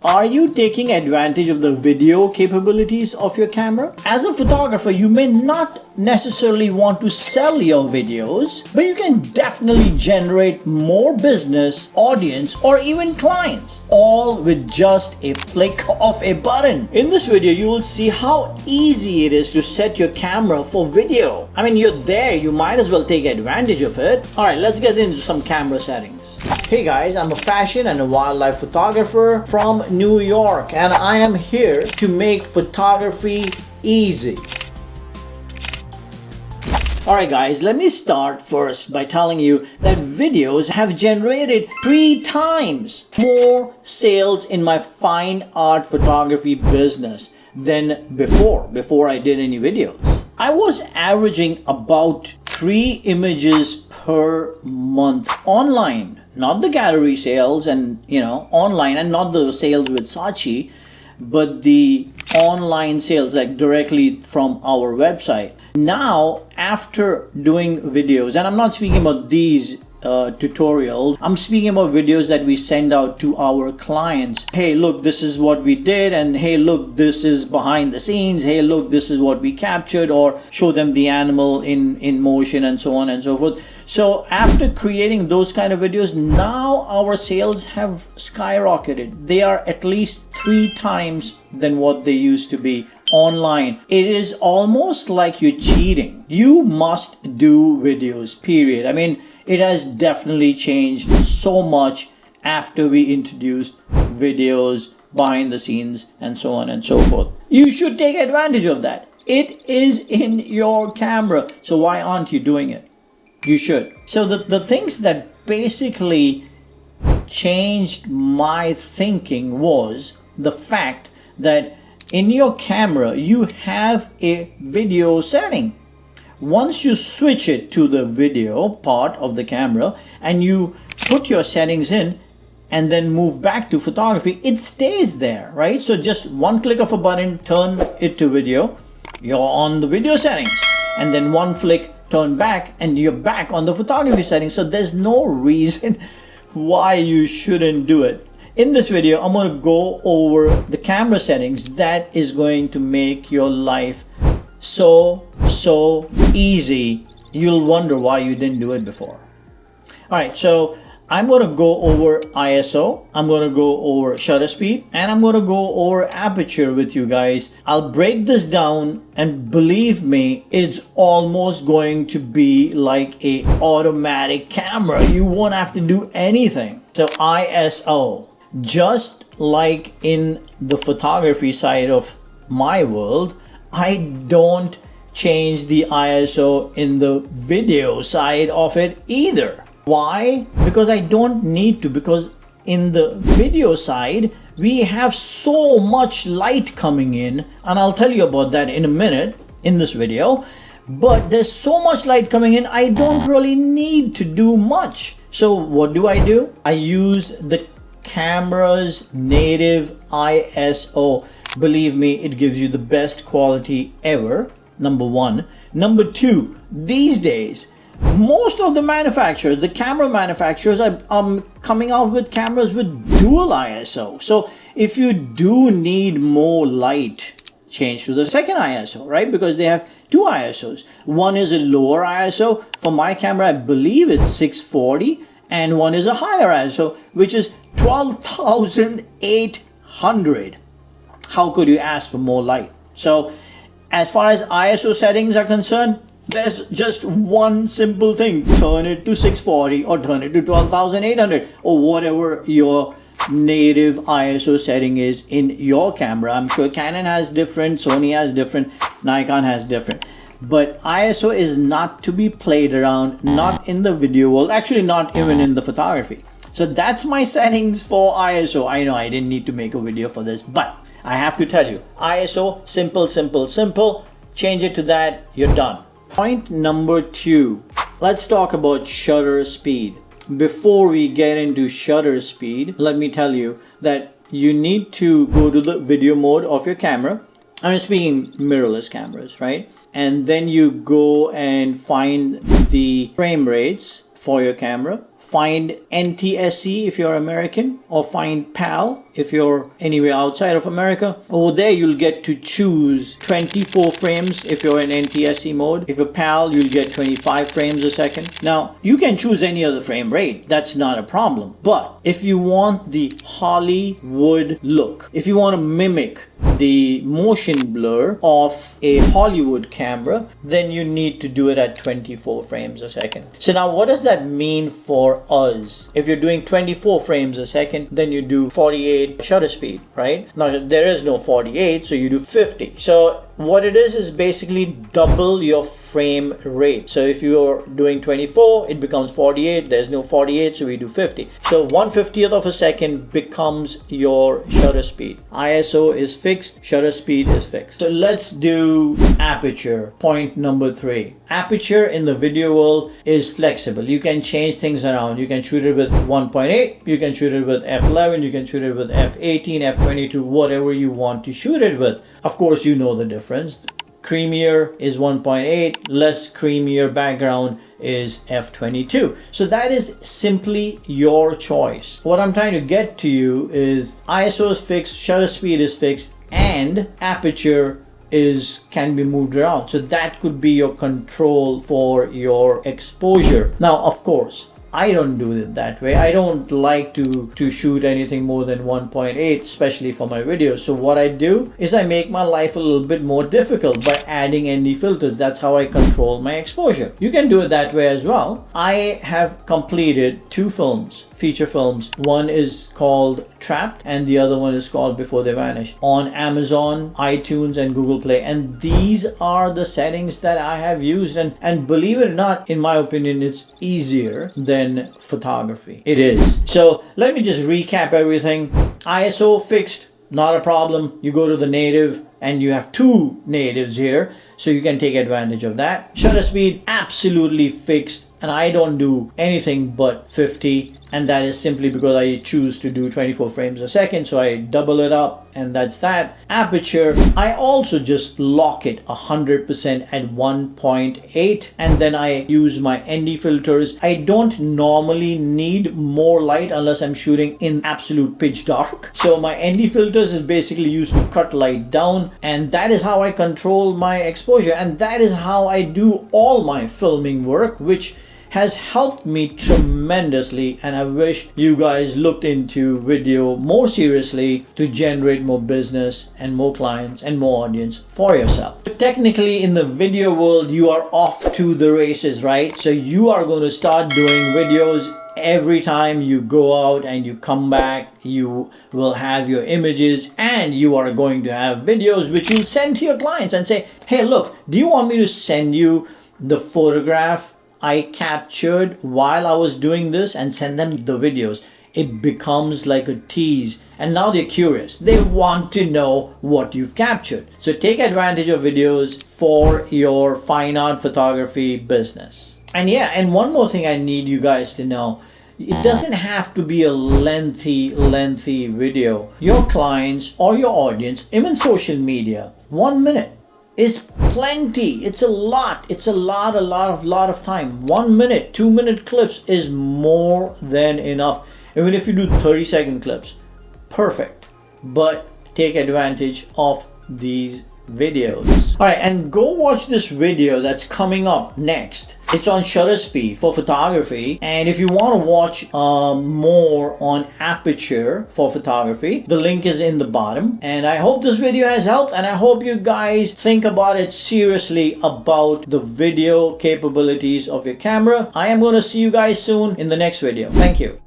Are you taking advantage of the video capabilities of your camera? As a photographer, you may not necessarily want to sell your videos, but you can definitely generate more business, audience, or even clients, all with just a flick of a button. In this video, you will see how easy it is to set your camera for video. I mean, you're there, you might as well take advantage of it. All right, let's get into some camera settings. Hey guys, I'm a fashion and a wildlife photographer from New York, and I am here to make photography easy. Alright guys, let me start first by telling you that videos have generated 3 times more sales in my fine art photography business than before I did any videos. I was averaging about 3 images per month online, not the gallery sales and online, and not the sales with Saatchi, but the online sales like directly from our website. Now, after doing videos, and I'm not speaking about these tutorials, I'm speaking about videos that we send out to our clients. Hey, look, this is what we did, and hey, look, this is behind the scenes. Hey, look, this is what we captured, or show them the animal in motion and so on and so forth. So after creating those kind of videos, now our sales have skyrocketed. They are at least 3 times than what they used to be online. It is almost like you're cheating. You must do videos, period. I mean, it has definitely changed so much after we introduced videos, behind the scenes, and so on and so forth. You should take advantage of that. It is in your camera, so why aren't you doing it? You should. So the things that basically changed my thinking was the fact that in your camera you have a video setting. Once you switch it to the video part of the camera and you put your settings in and then move back to photography, it stays there, right? So just one click of a button, turn it to video, you're on the video settings, and then one flick, turn back, and you're back on the photography settings. So there's no reason why you shouldn't do it. In this video, I'm going to go over the camera settings that is going to make your life so easy. You'll wonder why you didn't do it before. All right, so I'm going to go over ISO, I'm going to go over shutter speed, and I'm going to go over aperture with you guys. I'll break this down, and believe me, it's almost going to be like a automatic camera. You won't have to do anything. So ISO, just like in the photography side of my world, I don't change the ISO in the video side of it either. Why? Because I don't need to, because in the video side we have so much light coming in, and I'll tell you about that in a minute in this video. But there's so much light coming in, I don't really need to do much. So what do? I use the camera's native ISO. Believe me, it gives you the best quality ever, number one. Number two, these days most of the manufacturers, the camera manufacturers, are coming out with cameras with dual ISO. So if you do need more light, change to the second ISO, right? Because they have 2 ISOs. One is a lower ISO. For my camera, I believe it's 640, and one is a higher ISO, which is 12,800. How could you ask for more light? So as far as ISO settings are concerned, there's just one simple thing: turn it to 640 or turn it to 12,800 or whatever your native ISO setting is in your camera. I'm sure Canon has different, Sony has different, Nikon has different. But ISO is not to be played around, not in the video world, actually not even in the photography. So that's my settings for ISO. I know I didn't need to make a video for this, but I have to tell you, ISO, simple. Change it to that, you're done. Point number 2, let's talk about shutter speed. Before we get into shutter speed, let me tell you that you need to go to the video mode of your camera. I'm speaking mirrorless cameras, right? And then you go and find the frame rates for your camera, find NTSC if you're American, or find PAL if you're anywhere outside of America. Over there, you'll get to choose 24 frames if you're in NTSC mode. If you're PAL, you'll get 25 frames a second. Now, you can choose any other frame rate. That's not a problem. But if you want the Hollywood look, if you want to mimic the motion blur of a Hollywood camera, then you need to do it at 24 frames a second. So now what does that mean for us? If you're doing 24 frames a second, then you do 48 shutter speed, right? Now there is no 48, so you do 50. So what it is basically double your frame rate. So if you're doing 24, it becomes 48. There's no 48, so we do 50. So 1/50th of a second becomes your shutter speed. ISO is fixed, shutter speed is fixed. So let's do aperture, point number 3. Aperture in the video world is flexible. You can change things around. You can shoot it with 1.8, you can shoot it with f11, you can shoot it with f18, f22, whatever you want to shoot it with. Of course, you know the difference. Creamier is 1.8, less creamier background is f22. So that is simply your choice. What I'm trying to get to you is ISO is fixed, shutter speed is fixed, and aperture can be moved around. So that could be your control for your exposure. Now, of course, I don't do it that way. I don't like to shoot anything more than 1.8, especially for my videos. So what I do is I make my life a little bit more difficult by adding ND filters. That's how I control my exposure. You can do it that way as well. I have completed 2 films, feature films. One is called Trapped and the other one is called Before They Vanish, on Amazon, iTunes and Google Play. And these are the settings that I have used, and believe it or not, in my opinion, it's easier than photography. It is. So let me just recap everything. ISO fixed, not a problem. You go to the native and you have 2 natives here, so you can take advantage of that. Shutter speed absolutely fixed, and I don't do anything but 50, and that is simply because I choose to do 24 frames a second, so I double it up, and that's that. Aperture, I also just lock it 100% at 1.8, and then I use my ND filters. I don't normally need more light unless I'm shooting in absolute pitch dark, so my ND filters is basically used to cut light down, and that is how I control my exposure, and that is how I do all my filming work, which has helped me tremendously, and I wish you guys looked into video more seriously to generate more business and more clients and more audience for yourself. But technically, in the video world, you are off to the races, right? So you are going to start doing videos every time you go out and you come back. You will have your images, and you are going to have videos which you'll send to your clients and say, hey, look, do you want me to send you the photograph I captured while I was doing this, and send them the videos? It becomes like a tease, and now they're curious. They want to know what you've captured. So take advantage of videos for your fine art photography business. And yeah, and one more thing I need you guys to know. It doesn't have to be a lengthy video. Your clients or your audience, even social media, 1 minute is plenty. It's a lot. It's a lot of time. 1 minute, 2 minute clips is more than enough. Even if you do 30-second clips, perfect. But take advantage of these videos. All right, and go watch this video that's coming up next. It's on shutter speed for photography, and if you want to watch more on aperture for photography, the link is in the bottom. And I hope this video has helped, and I hope you guys think about it seriously about the video capabilities of your camera. I am going to see you guys soon in the next video. Thank you.